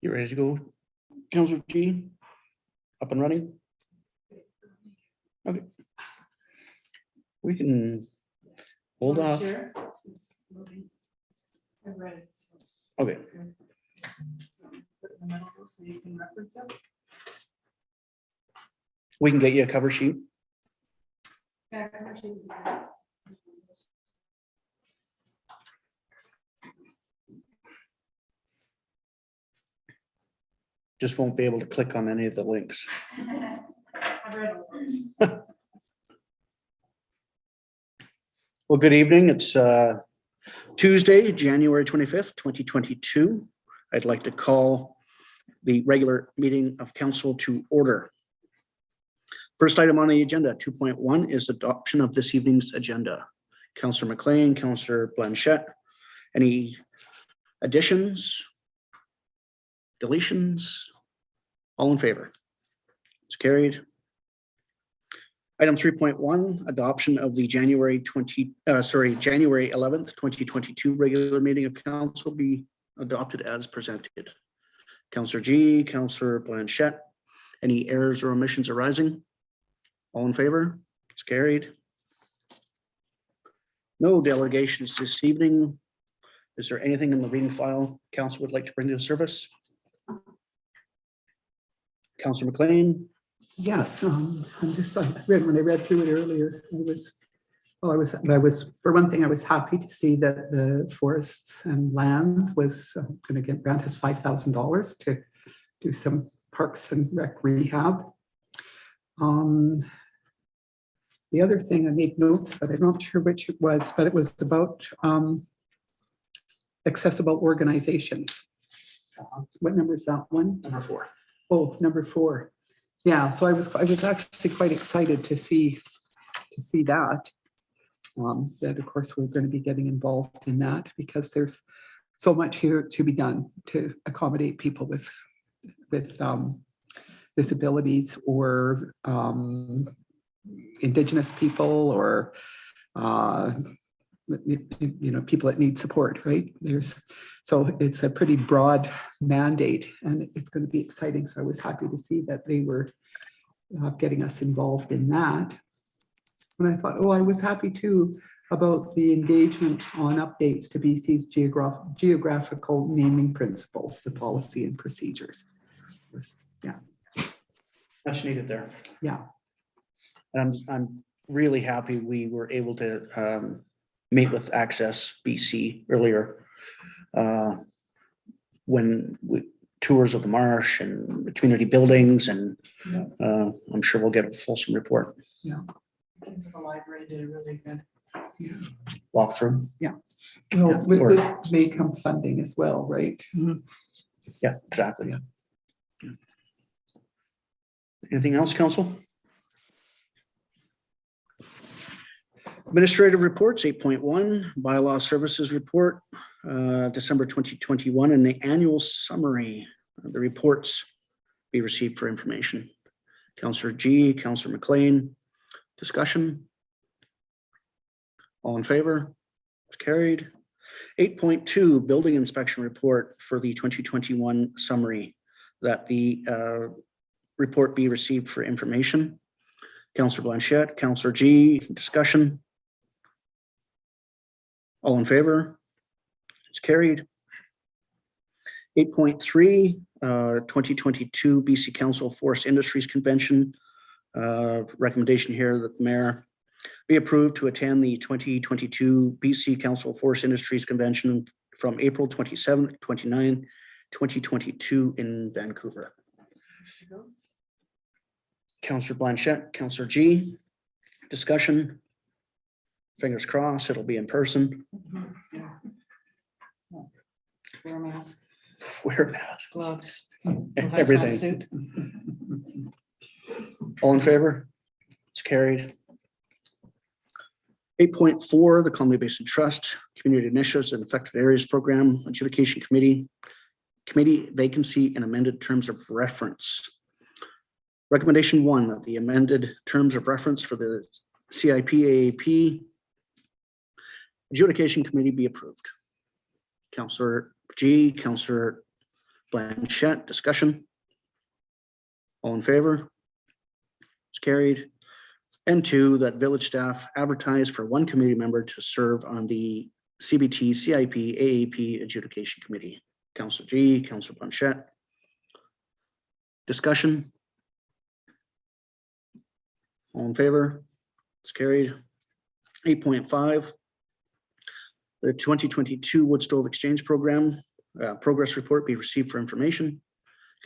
You ready to go, Councillor G? Up and running? Okay. We can hold off. Sure. It's moving. I read it. So Okay. put it in the middle so you can reference it. We can get you a cover sheet. Yeah, cover sheet would be great. Just won't be able to click on any of the links. I read it. Well, good evening. It's Tuesday, January 25th, 2022. I'd like to call the regular meeting of council to order. First item on the agenda, 2.1, is adoption of this evening's agenda. Councillor McLean, Councillor Blanchette, any additions, deletions? All in favor? It's carried. Item 3.1, adoption of the January 11th, 2022 regular meeting of council be adopted as presented. Councillor G, Councillor Blanchette, any errors or omissions arising? All in favor? It's carried. No delegations this evening. Is there anything in the reading file council would like to bring to the service? Councillor McLean? Yes, I'm just, when I read through it earlier, I was, for one thing, I was happy to see that the forests and lands was going to grant us $5,000 to do some parks and rec rehab. The other thing I made notes, but I'm not sure which it was, but it was about accessible organizations. What number is that one? Number 4. Oh, number 4. Yeah, so I was actually quite excited to see that. That of course we're going to be getting involved in that because there's so much here to be done to accommodate people with disabilities or Indigenous people or people that need support, right? So it's a pretty broad mandate and it's going to be exciting. So I was happy to see that they were getting us involved in that. And I thought, I was happy too about the engagement on updates to BC's geographical naming principles, the policy and procedures. Yeah. Much needed there. Yeah. And I'm really happy we were able to meet with Access BC earlier when tours of the marsh and the community buildings, and I'm sure we'll get a fulsome report. Yeah. The library did a really good Walk through. Yeah. Well, with this may come funding as well, right? Mm-hmm. Yeah, exactly. Yeah. Anything else, council? Administrative reports, 8.1, bylaw services report, December 2021, and the annual summary. The reports be received for information. Councillor G, Councillor McLean, discussion. All in favor? It's carried. 8.2, building inspection report for the 2021 summary, that the report be received for information. Councillor Blanchette, Councillor G, discussion. All in favor? It's carried. 8.3, 2022 BC Council Forest Industries Convention. Recommendation here that the mayor be approved to attend the 2022 BC Council Forest Industries Convention from April 27th to 29th, 2022 in Vancouver. Councillor Blanchette, Councillor G, discussion. Fingers crossed, it'll be in person. Yeah. Wear a mask, Wear a mask. gloves, Everything. suit. All in favor? It's carried. 8.4, the Columbia Basin Trust Community Initiatives and Affected Areas Program Adjudication Committee vacancy and amended terms of reference. Recommendation 1, that the amended terms of reference for the CIP AAP Adjudication Committee be approved. Councillor G, Councillor Blanchette, discussion. All in favor? It's carried. And two, that village staff advertise for one committee member to serve on the CBT, CIP, AAP adjudication committee. Councillor G, Councillor Blanchette. Discussion. All in favor? It's carried. 8.5. The 2022 Wood Stove Exchange Program progress report be received for information.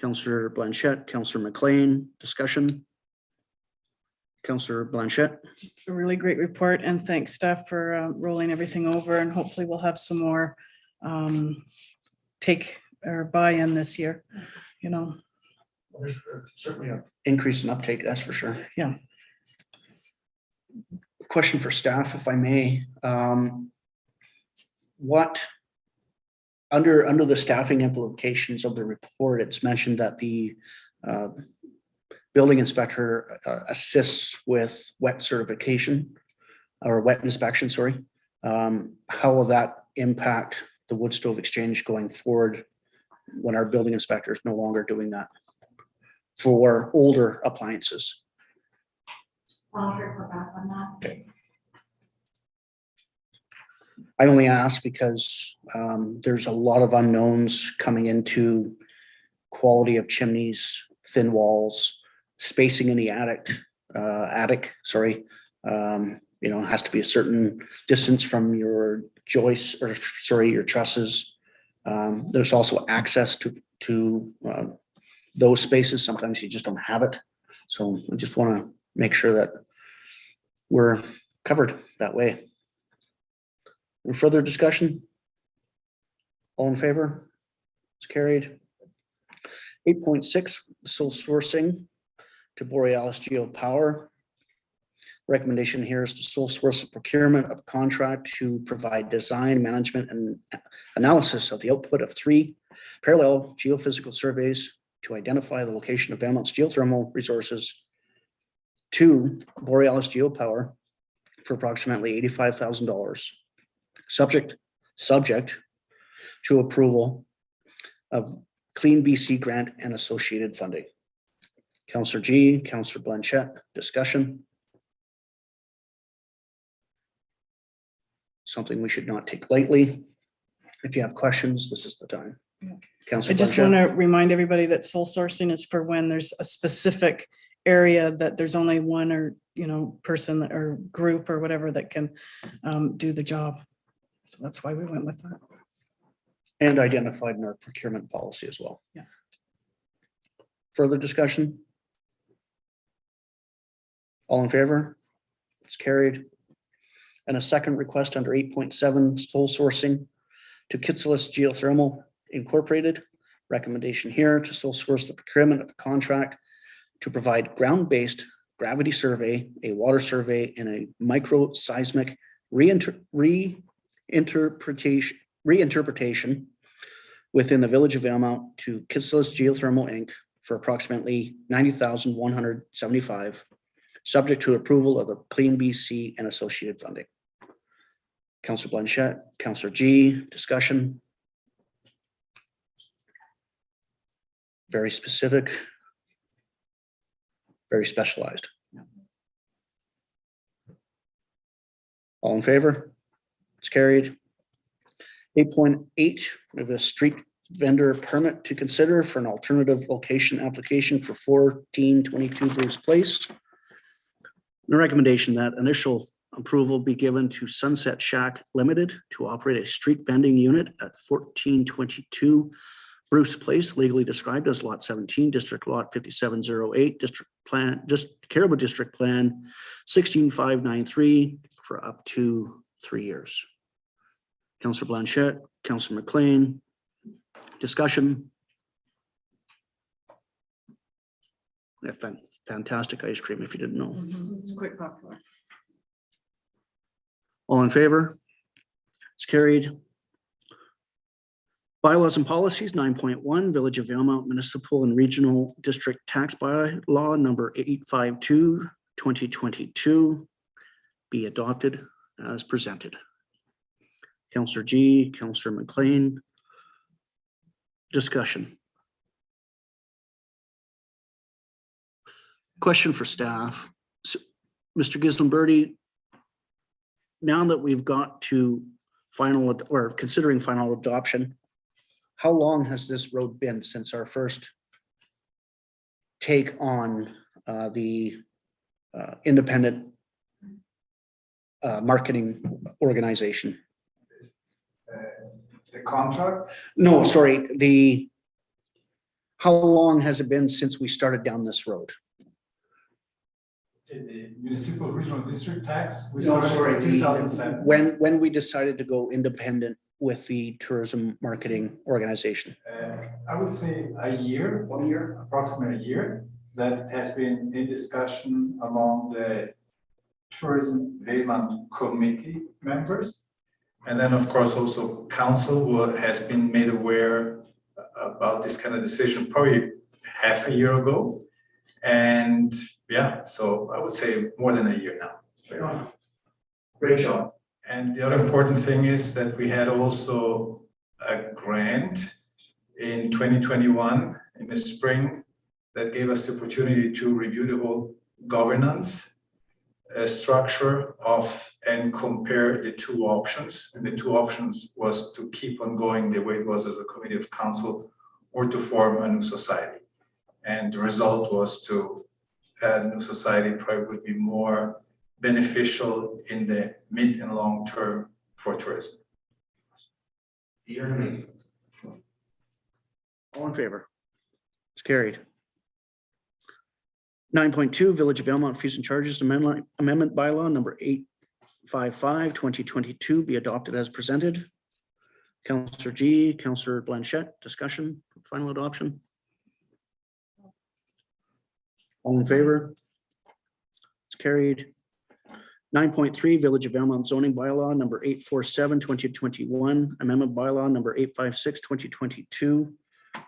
Councillor Blanchette, Councillor McLean, discussion. Councillor Blanchette. Just a really great report, and thanks staff for rolling everything over, and hopefully we'll have some more take or buy-in this year, you know. There's certainly an increase in uptake, that's for sure. Yeah. Question for staff, if I may. What under the staffing implications of the report, it's mentioned that the building inspector assists with wet certification or wet inspection, sorry. How will that impact the wood stove exchange going forward when our building inspector is no longer doing that for older appliances? I'll report back on that. Okay. I only ask because there's a lot of unknowns coming into quality of chimneys, thin walls, spacing in the attic, you know, it has to be a certain distance from your joists or sorry, your trusses. There's also access to those spaces. Sometimes you just don't have it. So I just want to make sure that we're covered that way. Any further discussion? All in favor? It's carried. 8.6, sole sourcing to Borealis Geopower. Recommendation here is to sole source the procurement of contract to provide design, management, and analysis of the output of 3 parallel geophysical surveys to identify the location of Valemount's geothermal resources to Borealis Geopower for approximately $85,000, subject to approval of Clean BC grant and associated funding. Councillor G, Councillor Blanchette, discussion. Something we should not take lightly. If you have questions, this is the time. Yeah. Councillor I just want Blanchette. to remind everybody that sole sourcing is for when there's a specific area that there's only one or, you know, person or group or whatever that can do the job. So that's why we went with that. And identified in our procurement policy as well. Yeah. Further discussion? All in favor? It's carried. And a second request under 8.7, sole sourcing to Kitsalis Geothermal Incorporated. Recommendation here to sole source the procurement of a contract to provide ground-based gravity survey, a water survey, and a microseismic reinterpretation within the village of Valemount to Kitsalis Geothermal Inc. for approximately $90,175, subject to approval of the Clean BC and associated funding. Councillor Blanchette, Councillor G, discussion. Very specific, very specialized. All in favor? It's carried. 8.8, we have a street vendor permit to consider for an alternative location application for 1422 Bruce Place. The recommendation that initial approval be given to Sunset Shack Limited to operate a street vending unit at 1422 Bruce Place, legally described as Lot 17, District Lot 5708, District Plan, just Caribou District Plan 16593 for up to 3 years. Councillor Blanchette, Councillor McLean, discussion. They have fantastic ice cream if you didn't know. It's quite popular. All in favor? It's carried. Bylaws and policies, 9.1, Village of Valemount Municipal and Regional District Tax Bylaw number 852, 2022 be adopted as presented. Councillor G, Councillor McLean, discussion. Question for staff. So, Mr. Gislinberti, now that we've got to final or considering final adoption, how long has this road been since our first take on the independent marketing organization? The contract, No, sorry, how long has it been since we started down this road? the municipal regional district tax, we No, started sorry, in 2007. when we decided to go independent with the tourism marketing organization. I would say a year, 1 year, approximately a year, that has been in discussion among the tourism Valemount committee members. And then, of course, also council who has been made aware about this kind of decision probably half a year ago. And yeah, so I would say more than a year now. Great job. And the other important thing is that we had also a grant in 2021 in the spring that gave us the opportunity to review the whole governance structure of and compare the two options. And the two options was to keep on going the way it was as a committee of council or to form a new society. And the result was to a new society probably would be more beneficial in the mid and long term for tourism. All in favor? It's carried. 9.2 Village of Valemount Fees and Charges Amendment Bylaw number 855, 2022 be adopted as presented. Councillor G, Councillor Blanchette, discussion, final adoption. All in favor? It's carried. 9.3 Village of Valemount Zoning Bylaw number 847, 2021, Amendment Bylaw number 856, 2022.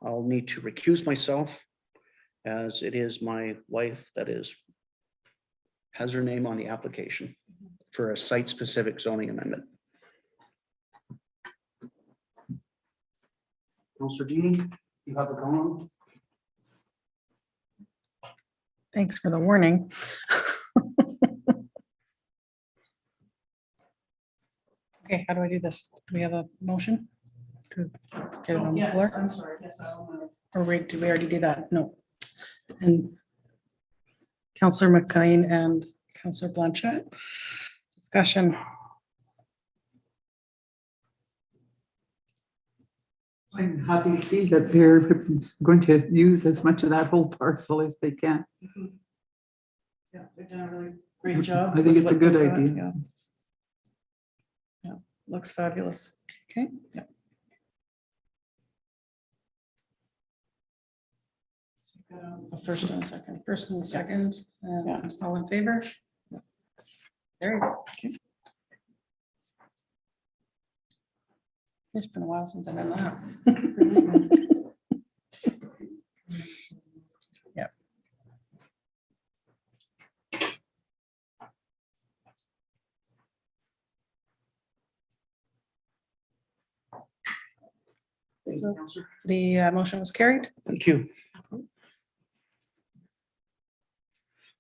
I'll need to recuse myself as it is my wife that has her name on the application for a site-specific zoning amendment. Councillor G, you have the call. Thanks for the warning. Okay, how do I do this? Do we have a motion to get it on the floor? I'm sorry, yes, or wait, did we already do that? No. And Councillor McLean and Councillor Blanchette, discussion. I'm happy to see that they're going to use as much of that whole parcel as they can. Yeah, they've done a really great job. I think with it's a what good they've got, idea. yeah. Yeah, looks fabulous. Okay. Yeah. A first and a second. First and a second. And all in favor? There you go. Okay. It's been a while since I've done that. Yeah. So the motion was carried. Thank you.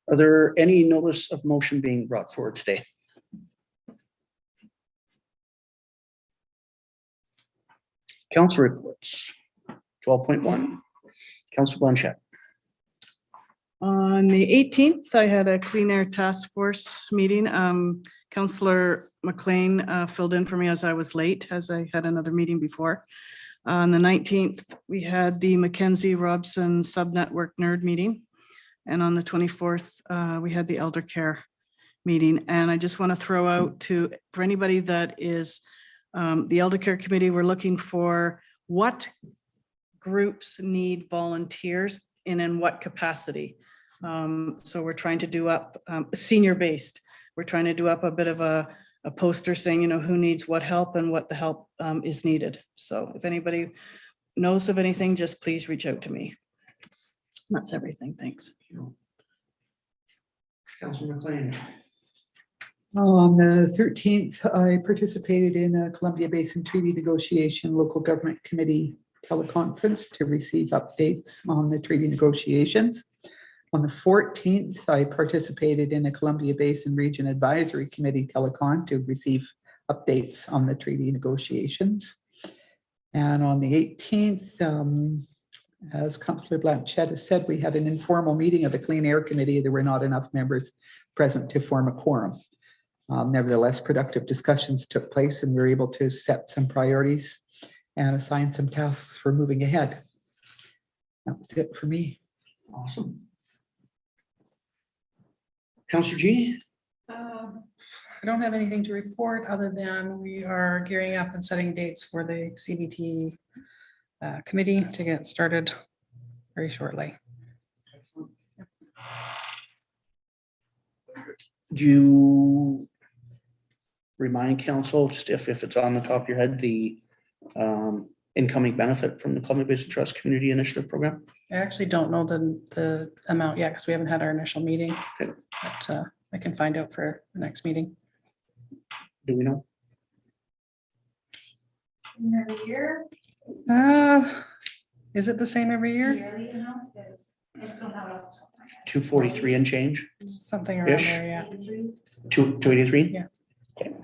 Are there any notice of motion being brought forward today? Council reports. 12.1. Council Blanchette. On the 18th, I had a clean air task force meeting. Councillor McLean filled in for me as I was late, as I had another meeting before. On the 19th, we had the Mackenzie Robson Subnetwork Nerd meeting. And on the 24th, we had the elder care meeting. And I just want to throw out for anybody that is the elder care committee, we're looking for what groups need volunteers and in what capacity. So we're trying to do up senior based. We're trying to do up a bit of a poster saying, you know, who needs what help and what the help is needed. So if anybody knows of anything, just please reach out to me. That's everything. Thanks. Councilor McLean. On the 13th, I participated in a Columbia Basin Treaty Negotiation Local Government Committee teleconference to receive updates on the treaty negotiations. On the 14th, I participated in a Columbia Basin Region Advisory Committee telecon to receive updates on the treaty negotiations. And on the 18th, as Councillor Blanchette has said, we had an informal meeting of the Clean Air Committee. There were not enough members present to form a quorum. Nevertheless, productive discussions took place and we were able to set some priorities and assign some tasks for moving ahead. That was it for me. Awesome. Counselor G? I don't have anything to report other than we are gearing up and setting dates for the CBT committee to get started very shortly. Do you remind council, just if it's on the top of your head, the incoming benefit from the Columbia Basin Trust Community Initiative Program? I actually don't know the amount yet because we haven't had our initial meeting, Okay. but I can find out for the next meeting. Do we know? Every year, Is it the same every year? yearly amount is, I just don't have it off the top of my head. 243 and change? Something around Ish. there, yeah. 83. 283? Yeah. Okay.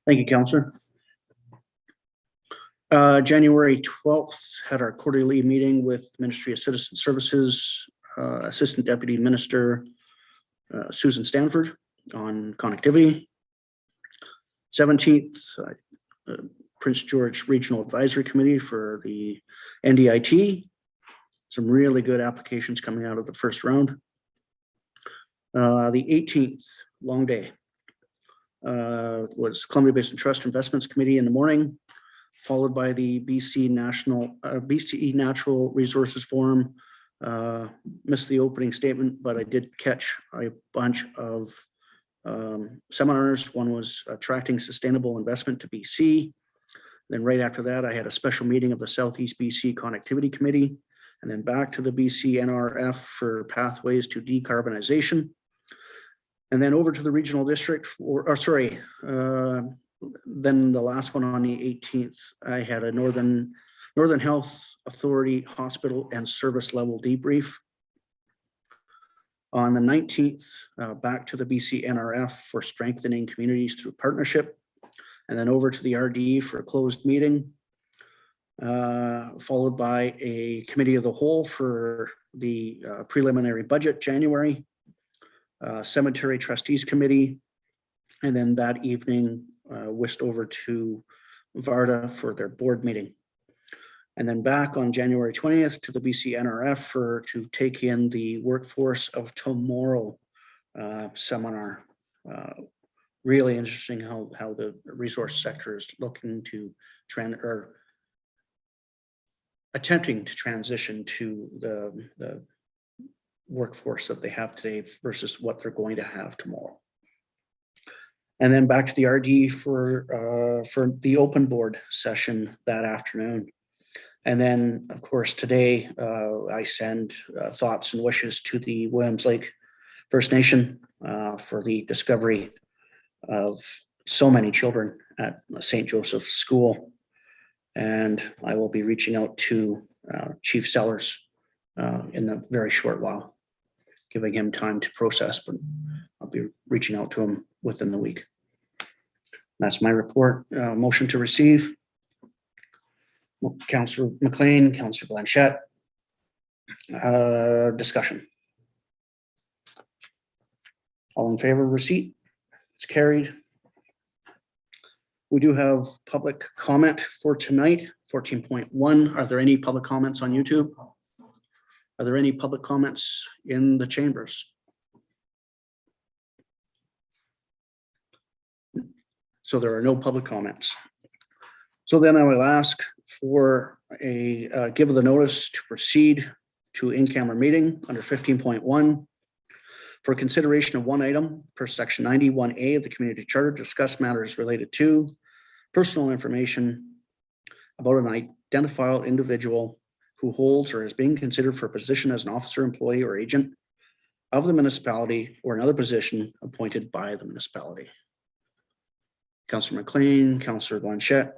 Thank you, Counselor. January 12th, had our quarterly meeting with Ministry of Citizen Services, Assistant Deputy Minister Susan Stanford on connectivity. 17th, Prince George Regional Advisory Committee for the NDIT. Some really good applications coming out of the first round. The 18th, long day, was Columbia Basin Trust Investments Committee in the morning, followed by the BC Natural Resources Forum. Missed the opening statement, but I did catch a bunch of seminars. One was attracting sustainable investment to BC. Then right after that, I had a special meeting of the Southeast BC Connectivity Committee, and then back to the BC NRF for pathways to decarbonization. And then over to the regional district, then the last one on the 18th, I had a Northern Health Authority hospital and service level debrief. On the 19th, back to the BC NRF for strengthening communities through partnership, and then over to the RD for a closed meeting, followed by a committee of the whole for the preliminary budget January, cemetery trustees committee, and then that evening whisked over to Varda for their board meeting. And then back on January 20th to the BC NRF to take in the Workforce of Tomorrow seminar. Really interesting how the resource sector is looking to attempting to transition to the workforce that they have today versus what they're going to have tomorrow. And then back to the RD for the open board session that afternoon. And then, of course, today I send thoughts and wishes to the Williams Lake First Nation for the discovery of so many children at St. Joseph's School. And I will be reaching out to Chief Sellers in a very short while, giving him time to process, but I'll be reaching out to him within the week. That's my report. Motion to receive. Councillor McLean, Councillor Blanchette. Discussion. All in favor of receipt? It's carried. We do have public comment for tonight, 14.1. Are there any public comments on YouTube? Are there any public comments in the chambers? So there are no public comments. So then I will ask for a give of the notice to proceed to in-camera meeting under 15.1 for consideration of one item per section 91A of the community charter, discuss matters related to personal information about an identifiable individual who holds or is being considered for a position as an officer, employee, or agent of the municipality or another position appointed by the municipality. Councillor McLean, Councillor Blanchette.